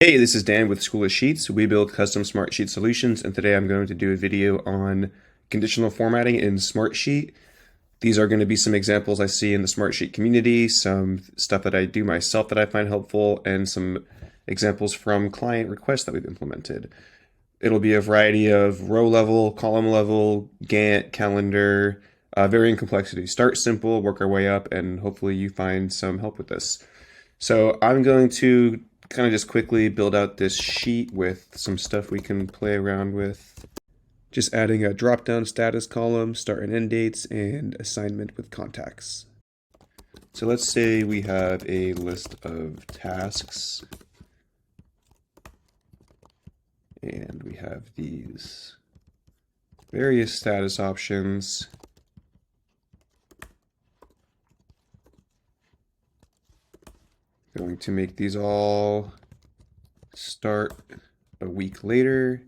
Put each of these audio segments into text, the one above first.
Hey, this is Dan with School of Sheets. We build custom Smartsheet solutions, and today I'm going to do a video on conditional formatting in Smartsheet. These are going to be some examples I see in the Smartsheet community, some stuff that I do myself that I find helpful, and some examples from client requests that we've implemented. It'll be a variety of row level, column level, Gantt, calendar, varying complexity. Start simple, work our way up, and hopefully you find some help with this. So I'm going to kind of just quickly build out this sheet with some stuff we can play around with. Just adding a drop-down status column, start and end dates, and assignment with contacts. So let's say we have a list of tasks, and we have these various status options. Going to make these all start a week later.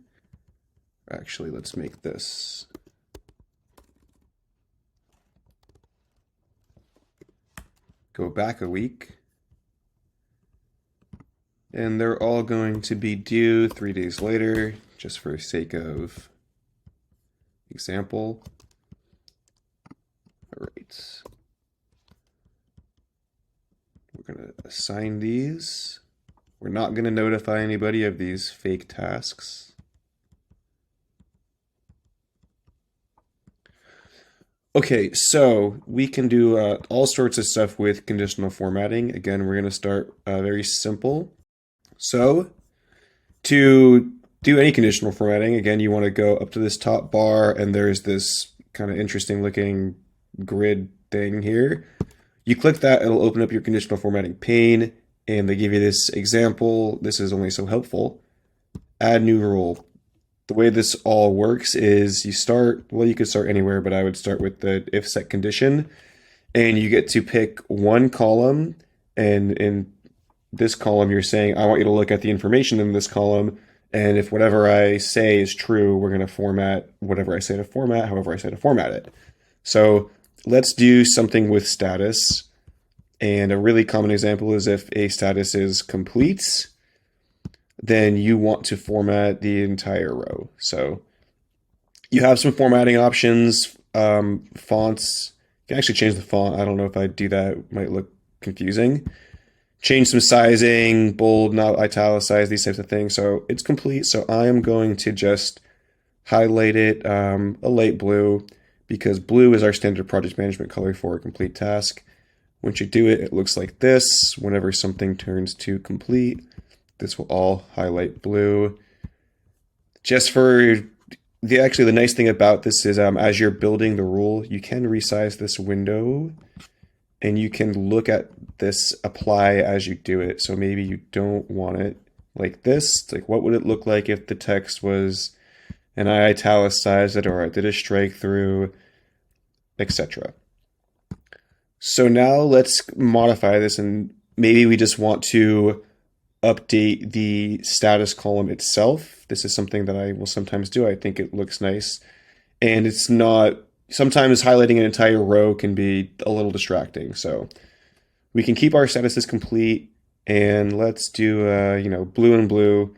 Actually, let's make this go back a week. And they're all going to be due 3 days later, just for sake of example. All right. We're going to assign these. We're not going to notify anybody of these fake tasks. Okay, so we can do all sorts of stuff with conditional formatting. Again, we're going to start very simple. So to do any conditional formatting, again, you want to go up to this top bar, and there's this kind of interesting looking grid thing here. You click that, it'll open up your conditional formatting pane, and they give you this example. This is only so helpful. Add new rule. The way this all works is you start, well, you could start anywhere, but I would start with the if set condition, and you get to pick one column, and in this column, you're saying, I want you to look at the information in this column, and if whatever I say is true, we're going to format whatever I say to format, however I say to format it. So let's do something with status. And a really common example is if a status is complete, then you want to format the entire row. So you have some formatting options, fonts. You can actually change the font. I don't know if I do that, it might look confusing. Change some sizing, bold, not italicized, these types of things. So it's complete. So I am going to just highlight it a light blue, because blue is our standard project management color for a complete task. Once you do it, it looks like this. Whenever something turns to complete, this will all highlight blue. Just for the nice thing about this is as you're building the rule, you can resize this window, and you can look at this apply as you do it. So maybe you don't want it like this. It's like, what would it look like if the text was, and I italicized it, or I did a strike through, etc. So now let's modify this, and maybe we just want to update the status column itself. This is something that I will sometimes do. I think it looks nice, and it's not, sometimes highlighting an entire row can be a little distracting. So we can keep our statuses complete, and let's do blue and blue.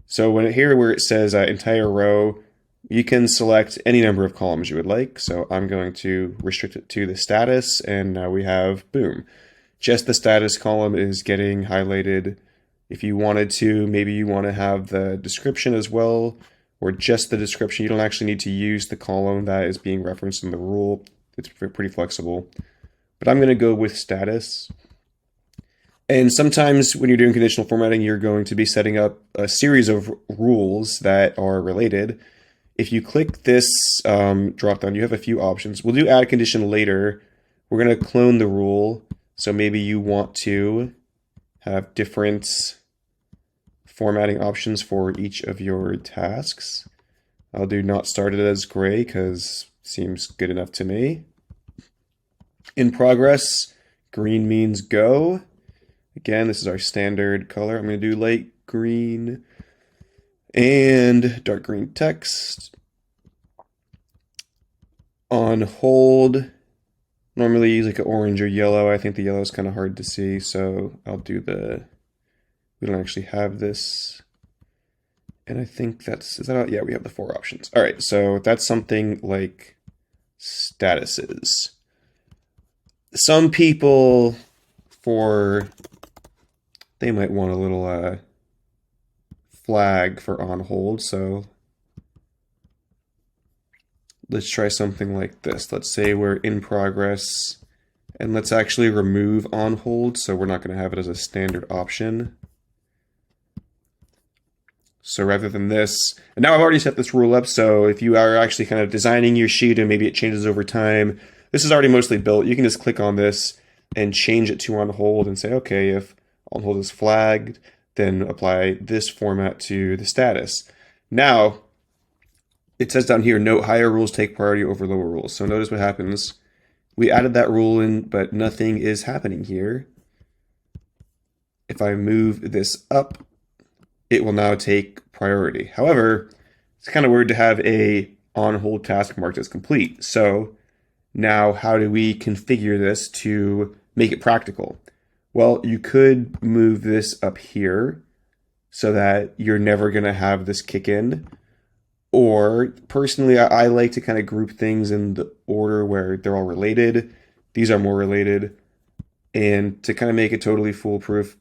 So here where it says entire row, you can select any number of columns you would like. So I'm going to restrict it to the status, and now we have, boom, just the status column is getting highlighted. If you wanted to, maybe you want to have the description as well, or just the description. You don't actually need to use the column that is being referenced in the rule. It's pretty flexible. But I'm going to go with status. And sometimes when you're doing conditional formatting, you're going to be setting up a series of rules that are related. If you click this dropdown, you have a few options. We'll do add condition later. We're going to clone the rule. So maybe you want to have different formatting options for each of your tasks. I'll do not started as gray because seems good enough to me. In progress, green means go. Again, this is our standard color. I'm going to do light green and dark green text. On hold, normally use like an orange or yellow. I think the yellow is kind of hard to see, so I'll do the We don't actually have this. And I think is that, yeah, we have the 4 options. All right, so that's something like statuses. Some people, they might want a little flag for on hold, so let's try something like this. Let's say we're in progress, and let's actually remove on hold, so we're not going to have it as a standard option. So rather than this, and now I've already set this rule up, so if you are actually kind of designing your sheet and maybe it changes over time, this is already mostly built. You can just click on this and change it to on hold and say, okay, if on hold is flagged, then apply this format to the status. Now, it says down here, note higher rules take priority over lower rules. So notice what happens. We added that rule in, but nothing is happening here. If I move this up, it will now take priority. However, it's kind of weird to have a on hold task marked as complete. So now how do we configure this to make it practical? Well, you could move this up here so that you're never going to have this kick in. Or personally, I like to kind of group things in the order where they're all related. These are more related. And to kind of make it totally foolproof,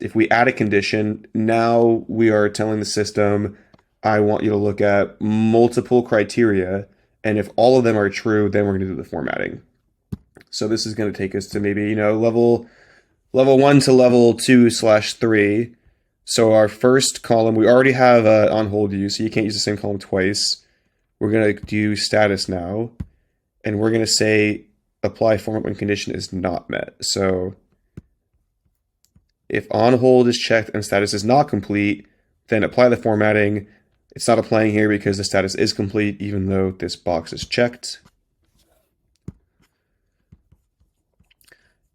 if we add a condition, now we are telling the system, I want you to look at multiple criteria. And if all of them are true, then we're going to do the formatting. So this is going to take us to maybe, level 1 to level 2/3. So our first column, we already have on hold use, so you can't use the same column twice. We're going to do status now, and we're going to say apply format when condition is not met. So if on hold is checked and status is not complete, then apply the formatting. It's not applying here because the status is complete, even though this box is checked.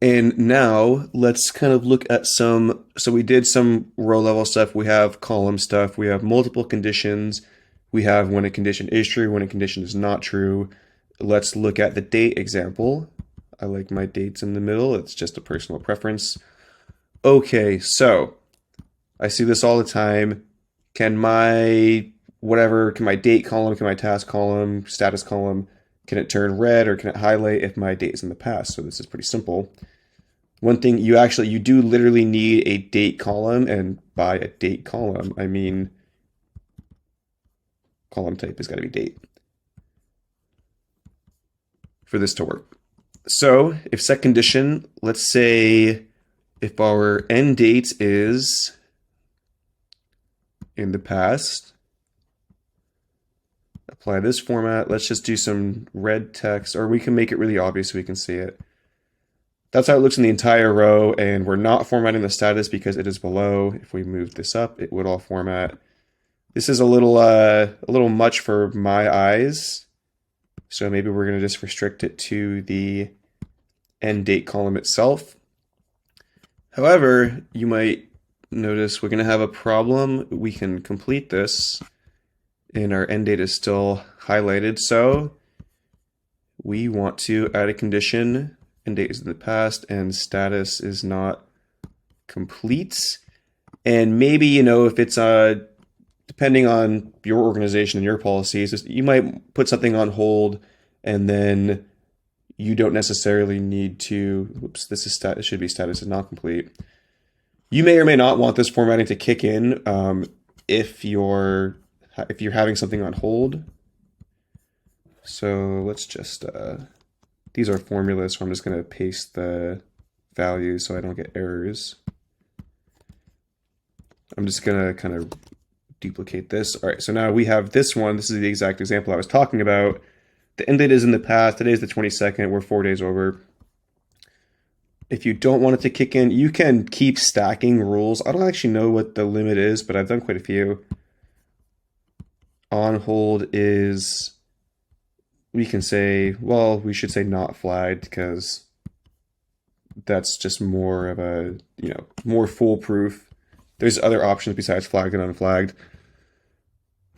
And now let's kind of look at so we did some row level stuff, we have column stuff, we have multiple conditions, we have when a condition is true, when a condition is not true. Let's look at the date example. I like my dates in the middle, it's just a personal preference. Okay, so I see this all the time. Can my date column, can my task column, status column, can it turn red or can it highlight if my date is in the past? So this is pretty simple. One thing you do literally need a date column, and by a date column, I mean column type has got to be date for this to work. So if set condition, let's say if our end date is in the past, apply this format. Let's just do some red text, or we can make it really obvious so we can see it. That's how it looks in the entire row, and we're not formatting the status because it is below. If we move this up, it would all format. This is a little much for my eyes, so maybe we're going to just restrict it to the end date column itself. However, you might notice we're going to have a problem. We can complete this, and our end date is still highlighted, so we want to add a condition. End date is in the past and status is not complete. And maybe, if it's depending on your organization and your policies, you might put something on hold and then you don't necessarily need to, it should be status is not complete. You may or may not want this formatting to kick in if you're having something on hold. So let's just these are formulas, so I'm just going to paste the values so I don't get errors. I'm just going to kind of duplicate this. All right, so now we have this one. This is the exact example I was talking about. The end date is in the past. Today is the 22nd. We're 4 days over. If you don't want it to kick in, you can keep stacking rules. I don't actually know what the limit is, but I've done quite a few. On hold is... we can say, well, we should say not flagged because that's just more of a, more foolproof. There's other options besides flagged and unflagged.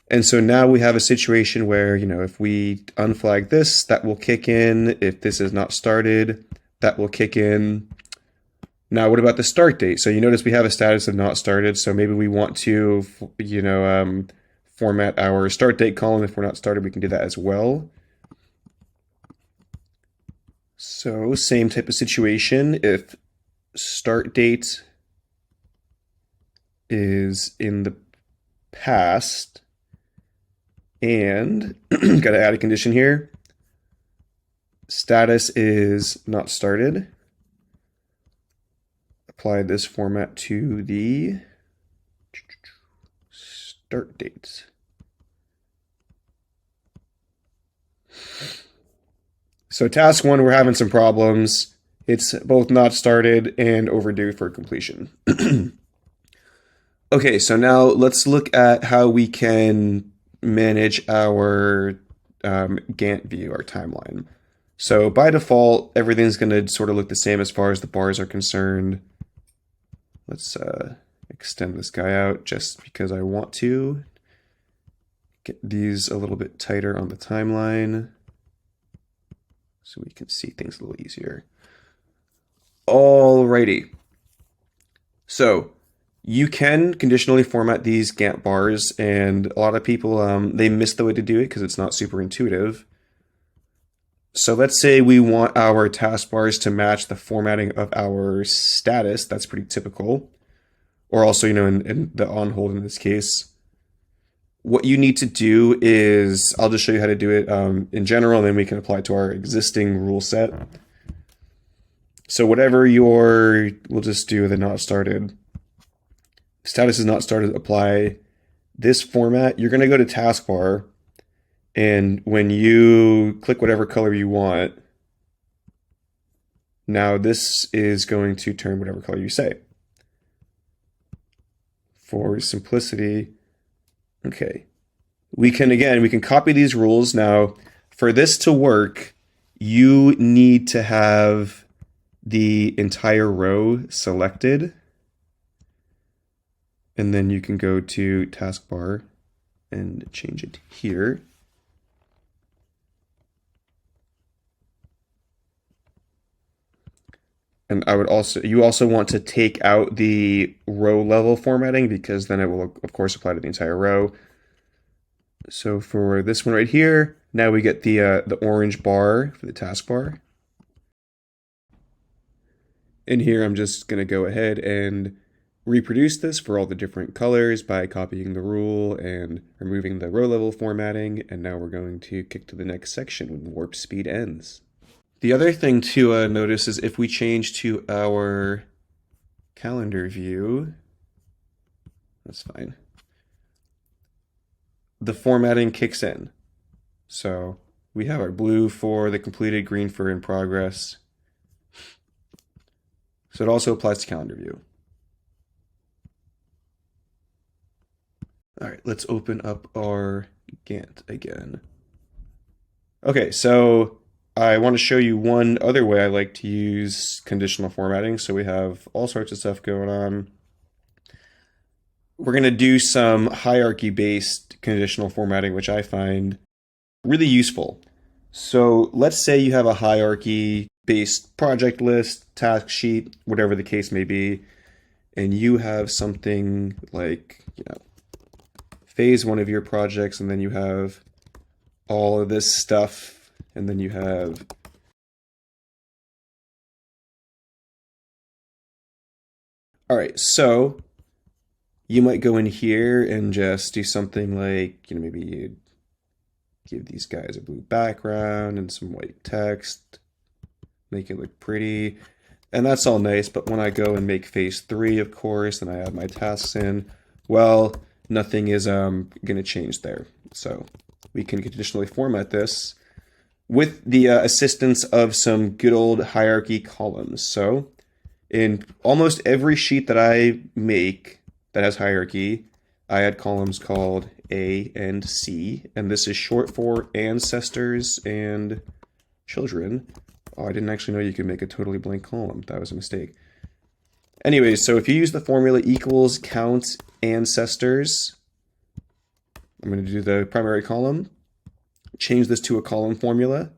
And so now we have a situation where, if we unflag this, that will kick in. If this is not started, that will kick in. Now, what about the start date? So you notice we have a status of not started. So maybe we want to, format our start date column. If we're not started, we can do that as well. So same type of situation. If start date is in the past, and got to add a condition here. Status is not started. Apply this format to the start date. So task 1, we're having some problems. It's both not started and overdue for completion. Okay, so now let's look at how we can manage our Gantt view, our timeline. So by default, everything's going to sort of look the same as far as the bars are concerned. Let's extend this guy out just because I want to. Get these a little bit tighter on the timeline so we can see things a little easier. Alrighty. So you can conditionally format these Gantt bars, and a lot of people, they miss the way to do it because it's not super intuitive. So let's say we want our taskbars to match the formatting of our status. That's pretty typical. Or also, in the on hold in this case. What you need to do is, I'll just show you how to do it in general, and then we can apply it to our existing rule set. So whatever we'll just do the not started. Status is not started, apply this format. You're going to go to taskbar, and when you click whatever color you want, now this is going to turn whatever color you say. For simplicity, okay. We can copy these rules. Now, for this to work, you need to have the entire row selected. And then you can go to taskbar and change it here. And you also want to take out the row level formatting, because then it will, of course, apply to the entire row. So for this one right here, now we get the orange bar for the taskbar. And here I'm just going to go ahead and reproduce this for all the different colors by copying the rule and removing the row level formatting. And now we're going to kick to the next section when warp speed ends. The other thing to notice is if we change to our calendar view, that's fine, the formatting kicks in. So we have our blue for the completed, green for in progress. So it also applies to calendar view. All right, let's open up our Gantt again. Okay, so I want to show you one other way I like to use conditional formatting. So we have all sorts of stuff going on. We're going to do some hierarchy-based conditional formatting, which I find really useful. So let's say you have a hierarchy-based project list, task sheet, whatever the case may be, and you have something like, phase 1 of your projects, and then you have all of this stuff, and then you have all right, so you might go in here and just do something like, maybe you'd give these guys a blue background and some white text, make it look pretty, and that's all nice. But when I go and make phase 3, of course, and I add my tasks in, well, nothing is going to change there. So we can conditionally format this with the assistance of some good old hierarchy columns. So in almost every sheet that I make that has hierarchy, I add columns called A and C, and this is short for ancestors and children. Oh, I didn't actually know you could make a totally blank column. That was a mistake. Anyways, so if you use the formula equals count ancestors, I'm going to do the primary column, change this to a column formula.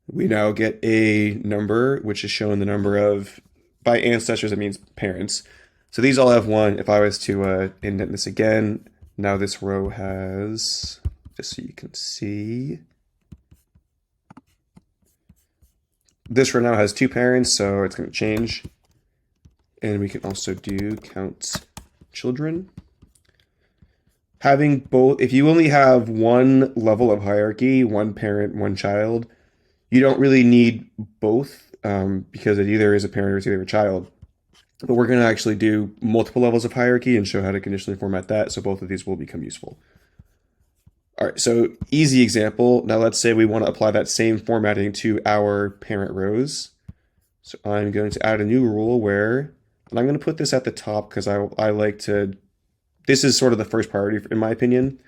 We now get a number, which is showing the number of by ancestors, it means parents. So these all have one. If I was to indent this again, now this row has, just so you can see, this row now has 2 parents, so it's going to change. And we can also do count children. Having both, if you only have one level of hierarchy, one parent, one child, you don't really need both because it either is a parent or it's either a child. But we're going to actually do multiple levels of hierarchy and show how to conditionally format that, so both of these will become useful. All right, so easy example. Now let's say we want to apply that same formatting to our parent rows. So I'm going to add a new rule where, and I'm going to put this at the top because I like to, this is sort of the first priority in my opinion.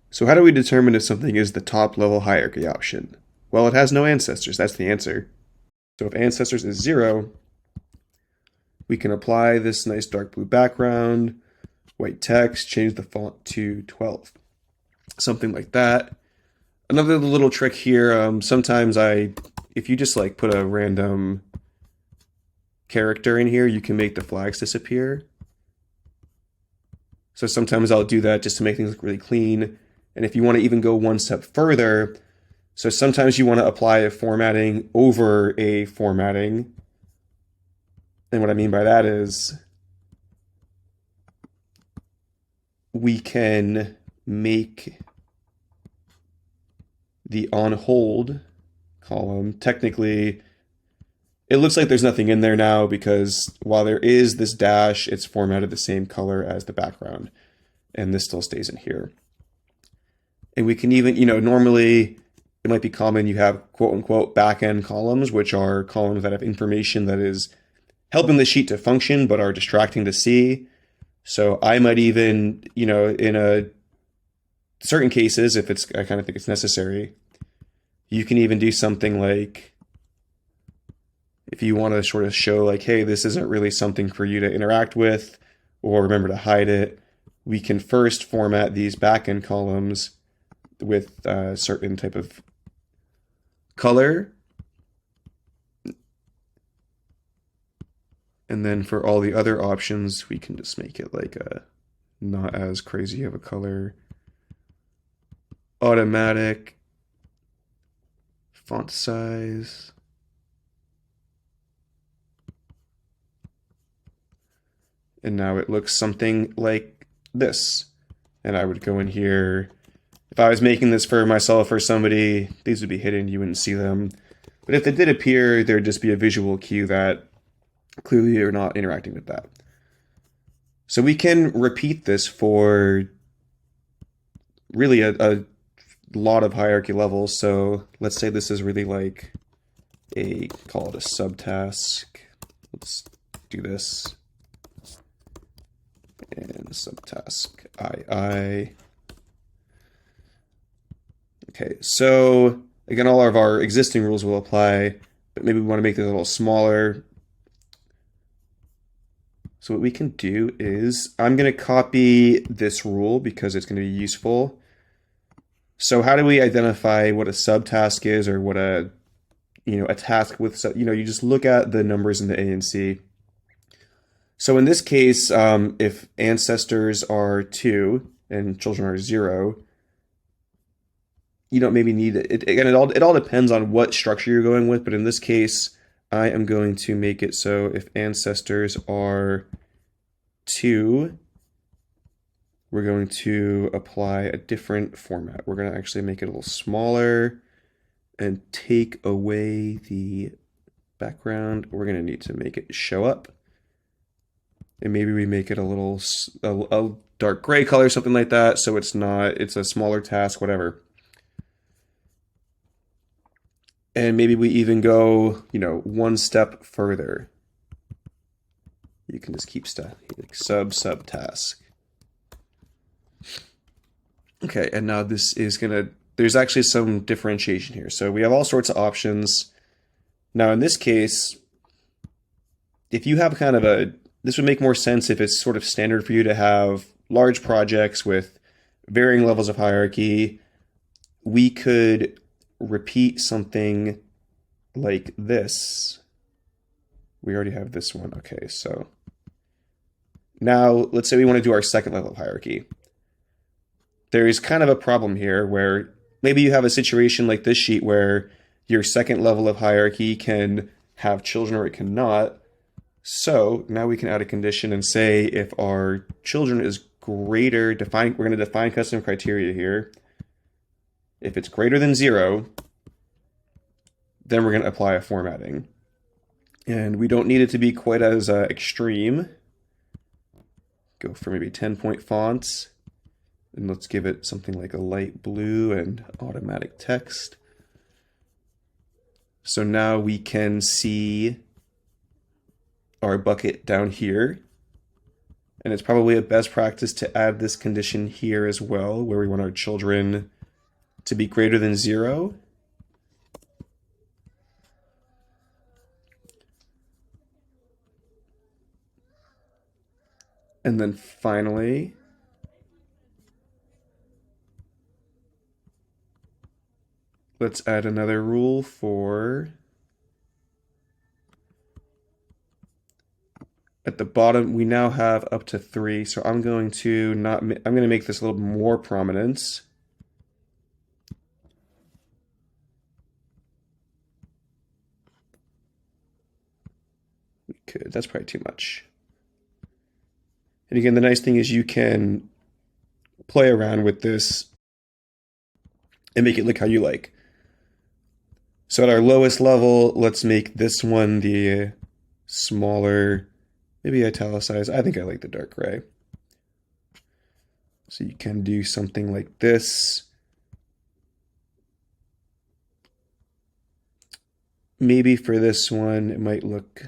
So how do we determine if something is the top level hierarchy option? Well, it has no ancestors. That's the answer. So if ancestors is 0, we can apply this nice dark blue background, white text, change the font to 12. Something like that. Another little trick here, sometimes if you just like put a random character in here, you can make the flags disappear. So sometimes I'll do that just to make things look really clean. And if you want to even go one step further, so sometimes you want to apply a formatting over a formatting. And what I mean by that is we can make the on hold column, technically, it looks like there's nothing in there now because while there is this dash, it's formatted the same color as the background. And this still stays in here. And we can even, normally it might be common you have quote unquote back-end columns, which are columns that have information that is helping the sheet to function but are distracting to see. So I might even, in certain cases, if I kind of think it's necessary, you can even do something like, if you want to sort of show like, hey, this isn't really something for you to interact with, or remember to hide it, we can first format these backend columns with a certain type of color. And then for all the other options, we can just make it like a not as crazy of a color. Automatic. Font size. And now it looks something like this. And I would go in here. If I was making this for myself or somebody, these would be hidden, you wouldn't see them. But if they did appear, there'd just be a visual cue that clearly you're not interacting with that. So we can repeat this for really a lot of hierarchy levels. So let's say this is really like call it a subtask. Let's do this. And subtask II. Okay, so again, all of our existing rules will apply, but maybe we want to make this a little smaller. So what we can do is, I'm going to copy this rule because it's going to be useful. So how do we identify what a subtask is, or what a task with, you just look at the numbers in the A and C. So in this case, if ancestors are 2 and children are 0, you don't maybe need it. Again, it all depends on what structure you're going with, but in this case, I am going to make it so if ancestors are 2, we're going to apply a different format. We're going to actually make it a little smaller and take away the background. We're going to need to make it show up. And maybe we make it a dark gray color, something like that, so it's a smaller task, whatever. And maybe we even go, one step further. You can just keep stuff like subtask. Okay, and now this is there's actually some differentiation here. So we have all sorts of options. Now in this case, if you have this would make more sense if it's sort of standard for you to have large projects with varying levels of hierarchy. We could repeat something like this. We already have this one. Okay, so now let's say we want to do our second level of hierarchy. There is kind of a problem here where maybe you have a situation like this sheet where your second level of hierarchy can have children or it cannot. So now we can add a condition and say if our children is greater, we're going to define custom criteria here. If it's greater than 0, then we're going to apply a formatting. And we don't need it to be quite as extreme. Go for maybe 10-point fonts. And let's give it something like a light blue and automatic text. So now we can see our bucket down here. And it's probably a best practice to add this condition here as well, where we want our children to be greater than 0. And then finally, let's add another rule for at the bottom. We now have up to 3, so I'm going to make this a little more prominent. We could. That's probably too much. And again, the nice thing is you can play around with this and make it look how you like. So at our lowest level, let's make this one the smaller, maybe italicized. I think I like the dark gray. So you can do something like this. Maybe for this one, it might look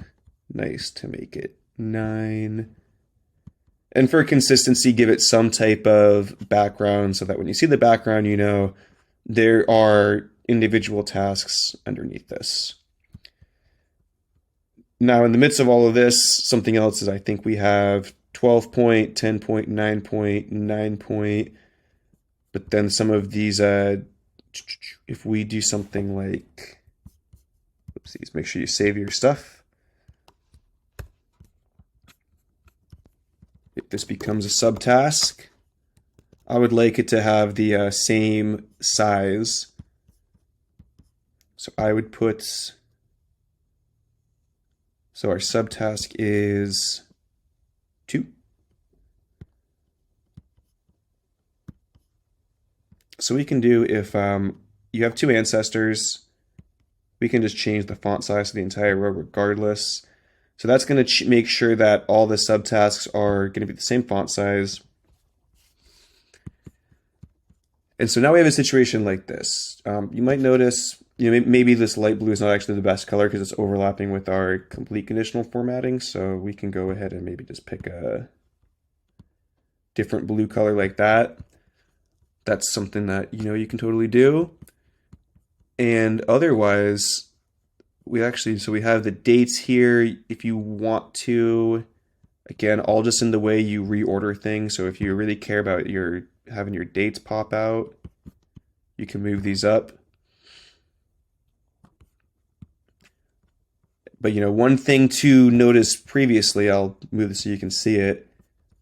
nice to make it 9. And for consistency, give it some type of background so that when you see the background, you know there are individual tasks underneath this. Now, in the midst of all of this, something else is I think we have 12 point, 10 point, 9 point, 9 point. But then some of these, if we do something like, oopsies, make sure you save your stuff. If this becomes a subtask, I would like it to have the same size. So I would put, so our subtask is 2. So we can do, if you have 2 ancestors, we can just change the font size to the entire row regardless. So that's going to make sure that all the subtasks are going to be the same font size. And so now we have a situation like this. You might notice, maybe this light blue is not actually the best color because it's overlapping with our complete conditional formatting. So we can go ahead and maybe just pick a different blue color like that. That's something that, you can totally do. And otherwise, we have the dates here. If you want to, again, all just in the way you reorder things. So if you really care about having your dates pop out, you can move these up. But one thing to notice previously, I'll move this so you can see it,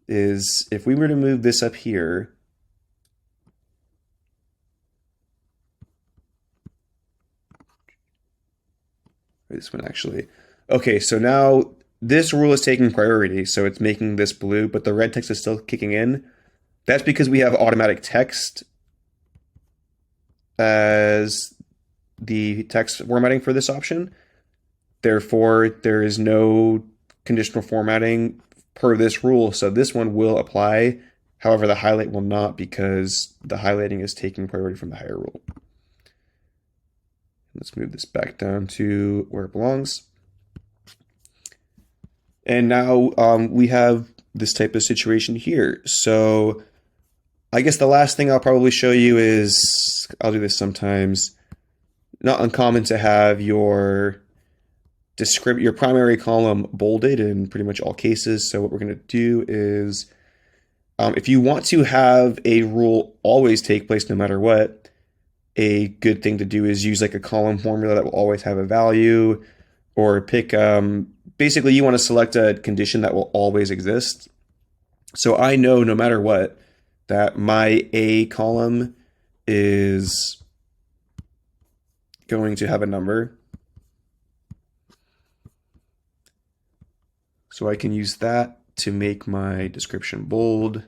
is if we were to move this up here, this one actually. Okay, so now this rule is taking priority, so it's making this blue, but the red text is still kicking in. That's because we have automatic text as the text formatting for this option. Therefore, there is no conditional formatting per this rule, so this one will apply. However, the highlight will not because the highlighting is taking priority from the higher rule. Let's move this back down to where it belongs. And now we have this type of situation here. So I guess the last thing I'll probably show you is, I'll do this sometimes, not uncommon to have your primary column bolded in pretty much all cases. So what we're going to do is, if you want to have a rule always take place no matter what, a good thing to do is use like a column formula that will always have a value, or pick basically you want to select a condition that will always exist. So I know no matter what that my A column is going to have a number. So I can use that to make my description bold.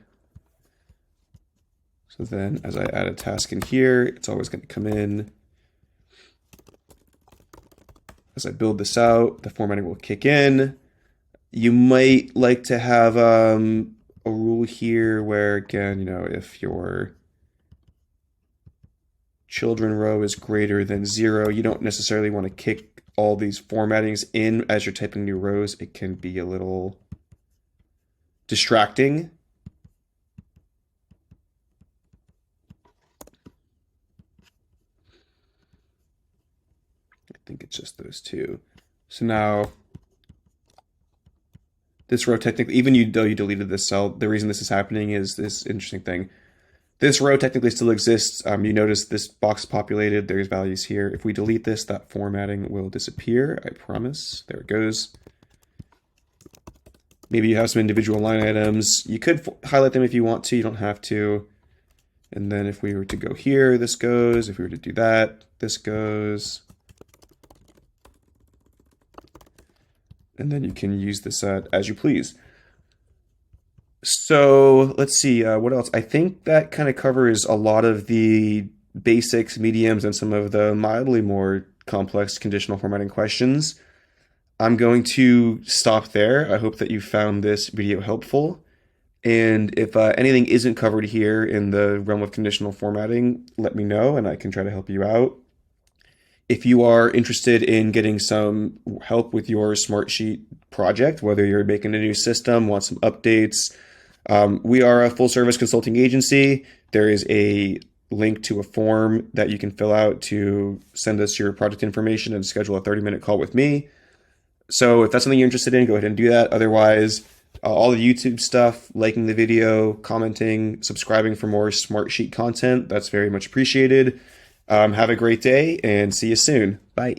So then as I add a task in here, it's always going to come in. As I build this out, the formatting will kick in. You might like to have a rule here where, again, if your children row is greater than 0, you don't necessarily want to kick all these formattings in as you're typing new rows. It can be a little distracting. I think it's just those two. So now this row technically, even though you deleted this cell, the reason this is happening is this interesting thing. This row technically still exists. You notice this box populated. There's values here. If we delete this, that formatting will disappear. I promise. There it goes. Maybe you have some individual line items. You could highlight them if you want to. You don't have to. And then if we were to go here, this goes. If we were to do that, this goes. And then you can use this as you please. So let's see, what else? I think that kind of covers a lot of the basics, mediums, and some of the mildly more complex conditional formatting questions. I'm going to stop there. I hope that you found this video helpful. And if anything isn't covered here in the realm of conditional formatting, let me know and I can try to help you out. If you are interested in getting some help with your Smartsheet project, whether you're making a new system, want some updates, we are a full service consulting agency. There is a link to a form that you can fill out to send us your project information and schedule a 30-minute call with me. So if that's something you're interested in, go ahead and do that. Otherwise, all the YouTube stuff, liking the video, commenting, subscribing for more Smartsheet content, that's very much appreciated. Have a great day and see you soon. Bye.